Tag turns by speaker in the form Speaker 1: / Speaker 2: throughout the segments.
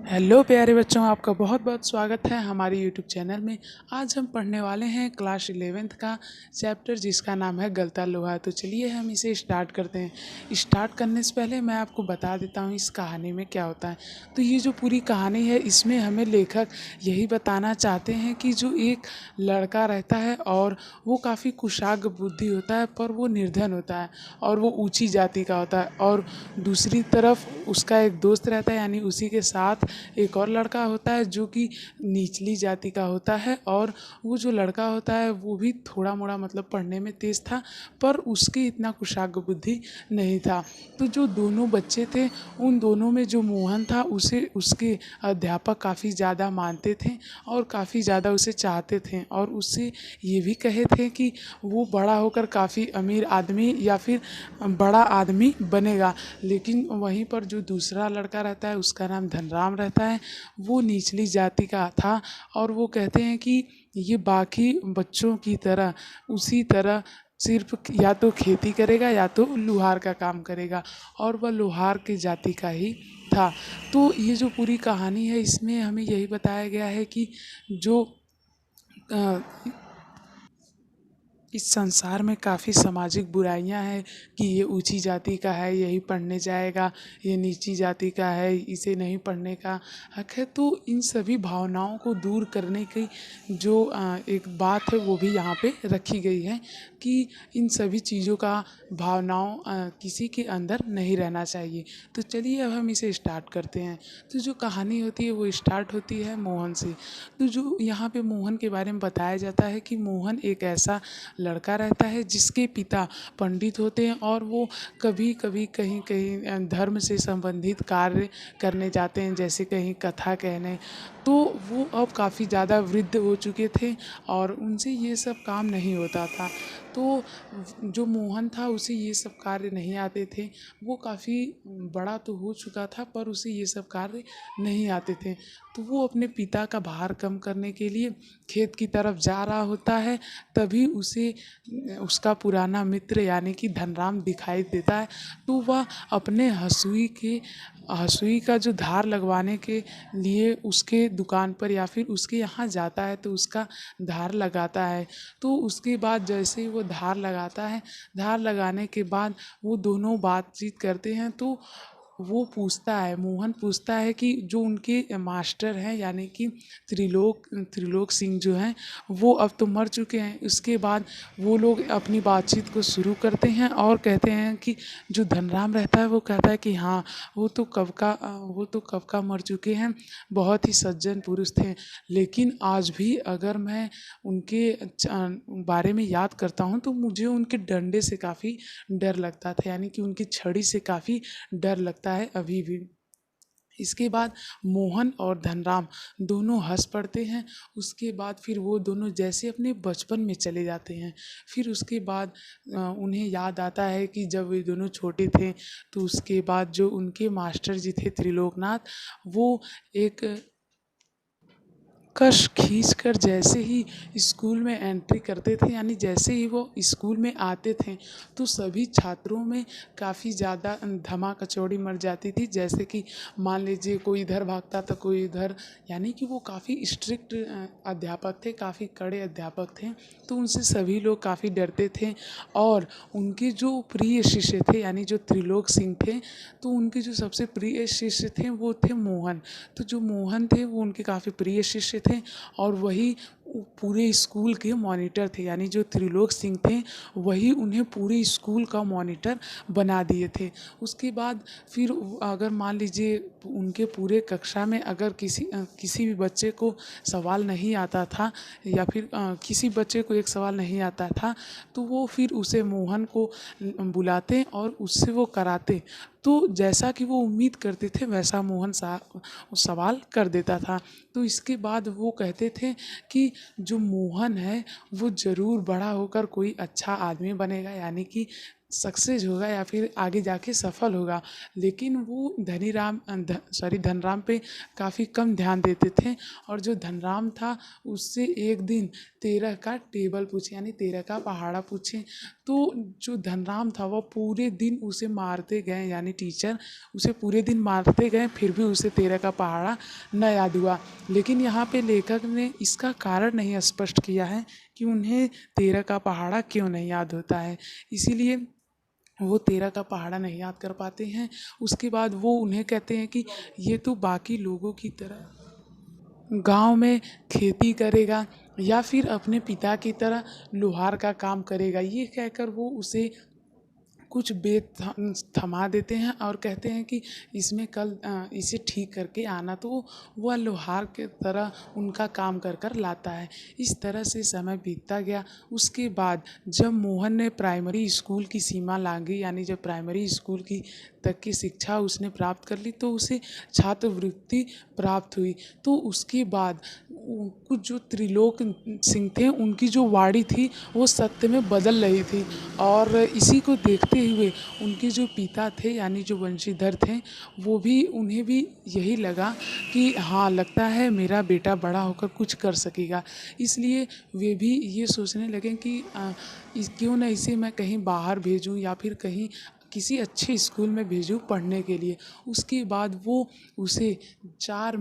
Speaker 1: Hello प्यारे बच्चों, आपका बहुत बहुत स्वागत है हमारे यूट्यूब चैनल में। आज हम पढ़ने वाले हैं क्लास 11th का चैप्टर जिसका नाम है गलता लोहा। तो चलिए हम इसे स्टार्ट करते हैं। स्टार्ट करने से पहले मैं आपको बता देता हूँ इस कहानी में क्या होता है। तो ये जो पूरी कहानी है इसमें हमें लेखक यही बताना चाहते हैं कि जो एक लड़का रहता है और वो काफ़ी कुशाग्र बुद्धि होता है, पर वो निर्धन होता है और वो ऊंची जाति का होता है। और दूसरी तरफ उसका एक दोस्त रहता है, यानी उसी के साथ एक और लड़का होता है जो कि निचली जाति का होता है। और वो जो लड़का होता है वो भी थोड़ा मोड़ा मतलब पढ़ने में तेज़ था, पर उसके इतना कुशाग्र बुद्धि नहीं था। तो जो दोनों बच्चे थे उन दोनों में जो मोहन था उसे उसके अध्यापक काफ़ी ज़्यादा मानते थे और काफ़ी ज़्यादा उसे चाहते थे, और उससे ये भी कहे थे कि वो बड़ा होकर काफ़ी अमीर आदमी या फिर बड़ा आदमी बनेगा। लेकिन वहीं पर जो दूसरा लड़का रहता है उसका नाम धनराम रहता है, वो निचली जाति का था। और वो कहते हैं कि ये बाकी बच्चों की तरह उसी तरह सिर्फ या तो खेती करेगा या तो लोहार का काम करेगा, और वह लोहार की जाति का ही था। तो ये जो पूरी कहानी है इसमें हमें यही बताया गया है कि जो अ, इस संसार में काफ़ी सामाजिक बुराइयां हैं कि ये ऊंची जाति का है यही पढ़ने जाएगा, ये नीची जाति का है इसे नहीं पढ़ने का हक है। तो इन सभी भावनाओं को दूर करने की जो एक बात है वो भी यहाँ पे रखी गई है कि इन सभी चीज़ों का भावनाओं किसी के अंदर नहीं रहना चाहिए। तो चलिए अब हम इसे स्टार्ट करते हैं। तो जो कहानी होती है वो स्टार्ट होती है मोहन से। तो जो यहाँ पे मोहन के बारे में बताया जाता है कि मोहन एक ऐसा लड़का रहता है जिसके पिता पंडित होते हैं, और वो कभी कभी कहीं कहीं धर्म से संबंधित कार्य करने जाते हैं, जैसे कहीं कथा कहने। तो वो अब काफ़ी ज़्यादा वृद्ध हो चुके थे और उनसे ये सब काम नहीं होता था। तो जो मोहन था उसे ये सब कार्य नहीं आते थे। वो काफ़ी बड़ा तो हो चुका था पर उसे ये सब कार्य नहीं आते थे। तो वो अपने पिता का भार कम करने के लिए खेत की तरफ जा रहा होता है। तभी उसे उसका पुराना मित्र यानी कि धनराम दिखाई देता है। तो वह अपने हँसुई का जो धार लगवाने के लिए उसके दुकान पर या फिर उसके यहाँ जाता है, तो उसका धार लगाता है। तो उसके बाद जैसे ही वो धार लगाता है, धार लगाने के बाद वो दोनों बातचीत करते हैं। तो वो पूछता है, मोहन पूछता है कि जो उनके मास्टर हैं यानी कि त्रिलोक सिंह जो हैं वो अब तो मर चुके हैं। उसके बाद वो लोग अपनी बातचीत को शुरू करते हैं और कहते हैं कि जो धनराम रहता है वो कहता है कि हाँ, वो तो कब का मर चुके हैं, बहुत ही सज्जन पुरुष थे। लेकिन आज भी अगर मैं उनके बारे में याद करता हूँ तो मुझे उनके डंडे से काफ़ी डर लगता था, यानी कि उनकी छड़ी से काफ़ी डर लगता है अभी भी। इसके बाद मोहन और धनराम दोनों हंस पड़ते हैं। उसके बाद फिर वो दोनों जैसे अपने बचपन में चले जाते हैं। फिर उसके बाद उन्हें याद आता है कि जब वे दोनों छोटे थे तो उसके बाद जो उनके मास्टर जी थे त्रिलोकनाथ, वो एक कश खींच कर जैसे ही स्कूल में एंट्री करते थे, यानी जैसे ही वो स्कूल में आते थे तो सभी छात्रों में काफ़ी ज़्यादा धमाकचौड़ी मच जाती थी। जैसे कि मान लीजिए कोई इधर भागता तो कोई इधर, यानी कि वो काफ़ी स्ट्रिक्ट अध्यापक थे, काफ़ी कड़े अध्यापक थे। तो उनसे सभी लोग काफ़ी डरते थे। और उनके जो प्रिय शिष्य थे यानी जो त्रिलोक सिंह थे, तो उनके जो सबसे प्रिय शिष्य थे वो थे मोहन। तो जो मोहन थे वो उनके काफ़ी प्रिय शिष्य थे, और वही पूरे स्कूल के मॉनिटर थे। यानी जो त्रिलोक सिंह थे वही उन्हें पूरे स्कूल का मॉनिटर बना दिए थे। उसके बाद फिर अगर मान लीजिए उनके पूरे कक्षा में अगर किसी भी बच्चे को सवाल नहीं आता था, या फिर किसी बच्चे को एक सवाल नहीं आता था, तो वो फिर उसे मोहन को बुलाते और उससे वो कराते। तो जैसा कि वो उम्मीद करते थे वैसा मोहन सवाल कर देता था। तो इसके बाद वो कहते थे कि जो मोहन है वो ज़रूर बड़ा होकर कोई अच्छा आदमी बनेगा, यानी कि सक्सेस होगा या फिर आगे जाके सफल होगा। लेकिन वो धनराम पे काफ़ी कम ध्यान देते थे और जो धनराम था उससे एक दिन 13 का टेबल पूछे यानी 13 का पहाड़ा पूछे। तो जो धनराम था वह पूरे दिन उसे मारते गए यानी टीचर उसे पूरे दिन मारते गए, फिर भी उसे 13 का पहाड़ा न याद हुआ। लेकिन यहाँ पे लेखक ने इसका कारण नहीं स्पष्ट किया है कि उन्हें 13 का पहाड़ा क्यों नहीं याद होता है। इसीलिए वो 13 का पहाड़ा नहीं याद कर पाते हैं। उसके बाद वो उन्हें कहते हैं कि ये तो बाकी लोगों की तरह गांव में खेती करेगा या फिर अपने पिता की तरह लोहार का काम करेगा। ये कहकर वो उसे कुछ बेत थमा देते हैं और कहते हैं कि इसमें कल इसे ठीक करके आना। तो वह लोहार के तरह उनका काम कर कर लाता है। इस तरह से समय बीतता गया। उसके बाद जब मोहन ने प्राइमरी स्कूल की सीमा लांघी यानी जब प्राइमरी स्कूल की तक की शिक्षा उसने प्राप्त कर ली तो उसे छात्रवृत्ति प्राप्त हुई। तो उसके बाद कुछ जो त्रिलोक सिंह थे उनकी जो वाणी थी वो सत्य में बदल रही थी। और इसी को देखते हुए उनके जो पिता थे यानी जो वंशीधर थे वो भी उन्हें भी यही लगा कि हाँ लगता है मेरा बेटा बड़ा होकर कुछ कर सकेगा। इसलिए वे भी ये सोचने लगे कि क्यों ना इसे मैं कहीं बाहर भेजूँ या फिर कहीं किसी अच्छे स्कूल में भेजूँ पढ़ने के लिए। उसके बाद वो उसे 4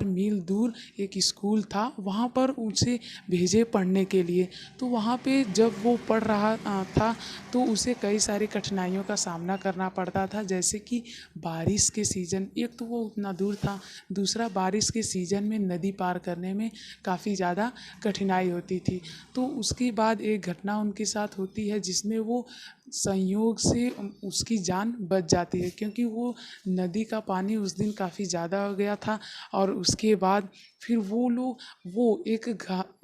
Speaker 1: मील दूर एक स्कूल था वहाँ पर उसे भेजे पढ़ने के लिए। तो वहाँ पे जब वो पढ़ रहा था तो उसे कई सारी कठिनाइयों का सामना करना पड़ता था, जैसे कि बारिश के सीज़न, एक तो वो उतना दूर था, दूसरा बारिश के सीज़न में नदी पार करने में काफ़ी ज़्यादा कठिनाई होती थी। तो उसके बाद एक घटना उनके साथ होती है जिसमें वो संयोग से उसकी जान बच जाती है, क्योंकि वो नदी का पानी उस दिन काफ़ी ज़्यादा हो गया था। और उसके बाद फिर वो एक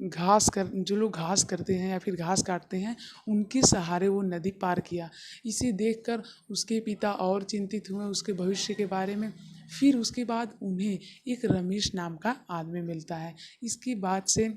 Speaker 1: घास कर जो लोग घास करते हैं या फिर घास काटते हैं उनके सहारे वो नदी पार किया। इसे देखकर उसके पिता और चिंतित हुए उसके भविष्य के बारे में। फिर उसके बाद उन्हें एक रमेश नाम का आदमी मिलता है। इसके बाद से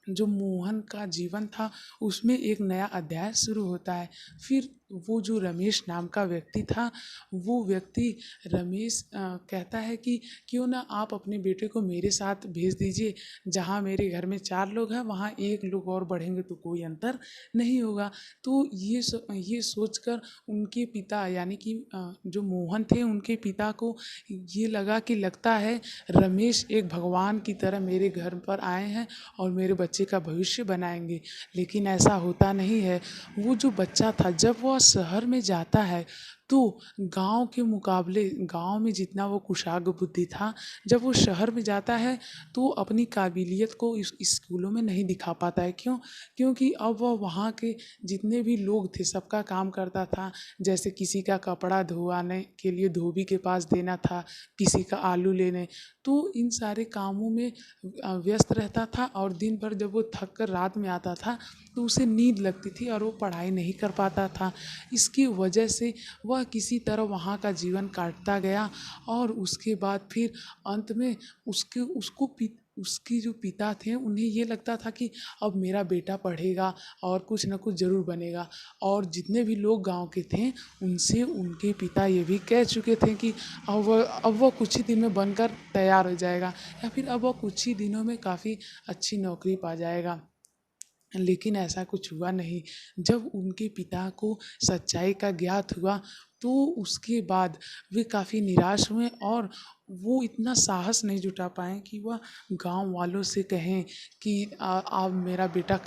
Speaker 1: जो मोहन का जीवन था उसमें एक नया अध्याय शुरू होता है। फिर वो जो रमेश नाम का व्यक्ति था वो व्यक्ति रमेश कहता है कि क्यों ना आप अपने बेटे को मेरे साथ भेज दीजिए। जहाँ मेरे घर में 4 लोग हैं वहाँ 1 लोग और बढ़ेंगे तो कोई अंतर नहीं होगा। तो ये सोचकर उनके पिता यानी कि जो मोहन थे उनके पिता को ये लगा कि लगता है रमेश एक भगवान की तरह मेरे घर पर आए हैं और मेरे बच्चे का भविष्य बनाएंगे। लेकिन ऐसा होता नहीं है। वो जो बच्चा था जब वह शहर में जाता है तो गांव के मुकाबले गांव में जितना वो कुशाग्र बुद्धि था, जब वो शहर में जाता है तो अपनी काबिलियत को इस स्कूलों में नहीं दिखा पाता है। क्यों? क्योंकि अब वह वहाँ के जितने भी लोग थे सबका काम करता था। जैसे किसी का कपड़ा धोआने के लिए धोबी के पास देना था, किसी का आलू लेने, तो इन सारे कामों में व्यस्त रहता था। और दिन भर जब वो थक कर रात में आता था तो उसे नींद लगती थी और वो पढ़ाई नहीं कर पाता था। इसकी वजह से वह किसी तरह वहाँ का जीवन काटता गया। और उसके बाद फिर अंत में उसकी जो पिता थे उन्हें ये लगता था कि अब मेरा बेटा पढ़ेगा और कुछ न कुछ ज़रूर बनेगा। और जितने भी लोग गांव के थे उनसे उनके पिता ये भी कह चुके थे कि अब वह कुछ ही दिन में बनकर तैयार हो जाएगा या फिर अब वह कुछ ही दिनों में काफ़ी अच्छी नौकरी पा जाएगा। लेकिन ऐसा कुछ हुआ नहीं। जब उनके पिता को सच्चाई का ज्ञात हुआ तो उसके बाद वे काफ़ी निराश हुए और वो इतना साहस नहीं जुटा पाए कि वह गांव वालों से कहें कि अब मेरा बेटा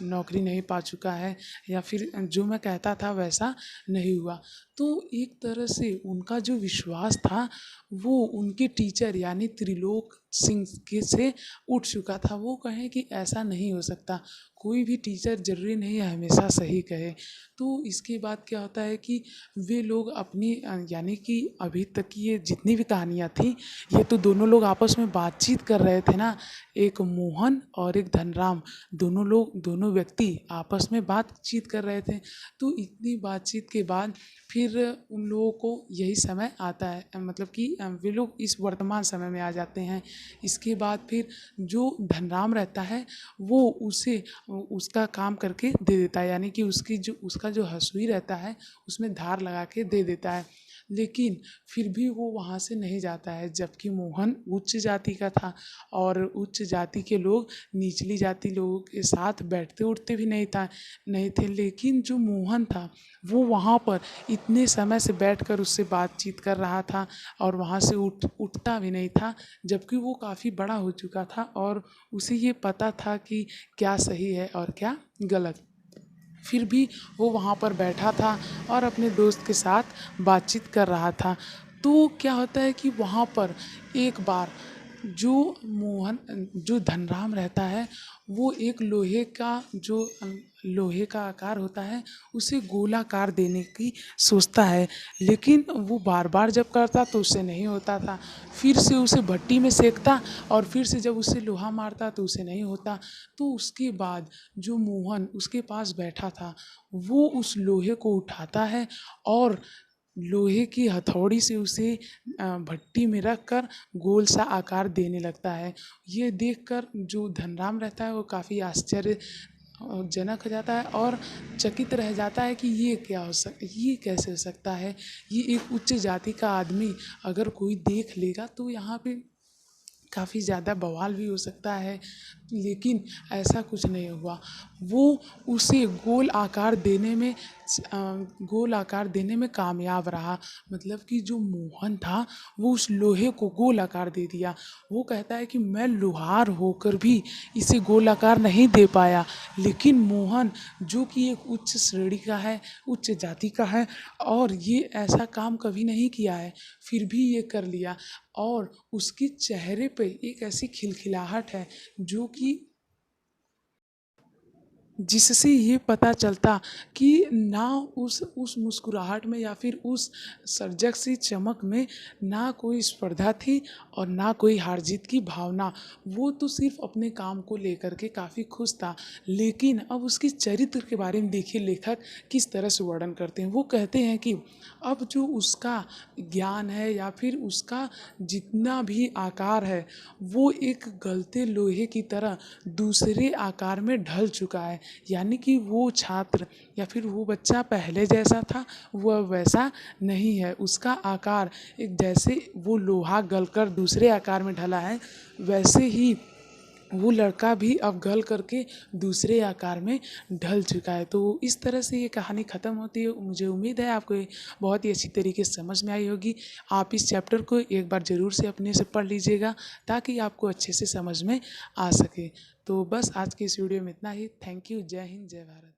Speaker 1: नौकरी नहीं पा चुका है या फिर जो मैं कहता था वैसा नहीं हुआ। तो एक तरह से उनका जो विश्वास था वो उनके टीचर यानी त्रिलोक सिंह के से उठ चुका था। वो कहें कि ऐसा नहीं हो सकता, कोई भी टीचर ज़रूरी नहीं है हमेशा सही कहे। तो इसके बाद क्या होता है कि वे लोग अपनी यानी कि अभी तक की ये जितनी भी कहानियाँ लड़कियां थीं। ये तो दोनों लोग आपस में बातचीत कर रहे थे ना, एक मोहन और एक धनराम, दोनों व्यक्ति आपस में बातचीत कर रहे थे। तो इतनी बातचीत के बाद फिर उन लोगों को यही समय आता है, मतलब कि वे लोग इस वर्तमान समय में आ जाते हैं। इसके बाद फिर जो धनराम रहता है वो उसे उसका काम करके दे देता है, यानी कि उसका जो हँसुई रहता है उसमें धार लगा के दे देता है। लेकिन फिर भी वो वहाँ से नहीं जाता है, जबकि मोहन उच्च जाति का था और उच्च जाति के लोग निचली जाति लोगों के साथ बैठते उठते भी नहीं थे। लेकिन जो मोहन था वो वहाँ पर इतने समय से बैठकर उससे बातचीत कर रहा था और वहाँ से उठता भी नहीं था, जबकि वो काफ़ी बड़ा हो चुका था और उसे ये पता था कि क्या सही है और क्या गलत। फिर भी वो वहाँ पर बैठा था और अपने दोस्त के साथ बातचीत कर रहा था। तो क्या होता है कि वहाँ पर एक बार जो धनराम रहता है वो एक लोहे का आकार होता है उसे गोलाकार देने की सोचता है, लेकिन वो बार बार जब करता तो उससे नहीं होता था। फिर से उसे भट्टी में सेकता और फिर से जब उसे लोहा मारता तो उसे नहीं होता। तो उसके बाद जो मोहन उसके पास बैठा था वो उस लोहे को उठाता है और लोहे की हथौड़ी से उसे भट्टी में रख कर गोल सा आकार देने लगता है। ये देखकर जो धनराम रहता है वो काफ़ी आश्चर्यजनक हो जाता है और चकित रह जाता है कि ये कैसे हो सकता है। ये एक उच्च जाति का आदमी अगर कोई देख लेगा तो यहाँ पे काफ़ी ज़्यादा बवाल भी हो सकता है, लेकिन ऐसा कुछ नहीं हुआ। वो उसे गोल आकार देने में कामयाब रहा। मतलब कि जो मोहन था वो उस लोहे को गोल आकार दे दिया। वो कहता है कि मैं लोहार होकर भी इसे गोल आकार नहीं दे पाया, लेकिन मोहन जो कि एक उच्च श्रेणी का है, उच्च जाति का है और ये ऐसा काम कभी नहीं किया है, फिर भी ये कर लिया। और उसके चेहरे पे एक ऐसी खिलखिलाहट है जो कि जिससे ये पता चलता कि ना उस मुस्कुराहट में या फिर उस सर्जक सी चमक में ना कोई स्पर्धा थी और ना कोई हार जीत की भावना। वो तो सिर्फ अपने काम को लेकर के काफ़ी खुश था। लेकिन अब उसके चरित्र के बारे में देखिए लेखक किस तरह से वर्णन करते हैं। वो कहते हैं कि अब जो उसका ज्ञान है या फिर उसका जितना भी आकार है वो एक गलते लोहे की तरह दूसरे आकार में ढल चुका है। यानी कि वो छात्र या फिर वो बच्चा पहले जैसा था वह वैसा नहीं है। उसका आकार एक जैसे वो लोहा गलकर दूसरे आकार में ढला है, वैसे ही वो लड़का भी अब गल करके दूसरे आकार में ढल चुका है। तो इस तरह से ये कहानी ख़त्म होती है। मुझे उम्मीद है आपको ये बहुत ही अच्छी तरीके से समझ में आई होगी। आप इस चैप्टर को एक बार ज़रूर से अपने से पढ़ लीजिएगा ताकि आपको अच्छे से समझ में आ सके। तो बस आज की इस वीडियो में इतना ही। Thank you. जय हिंद, जय भारत।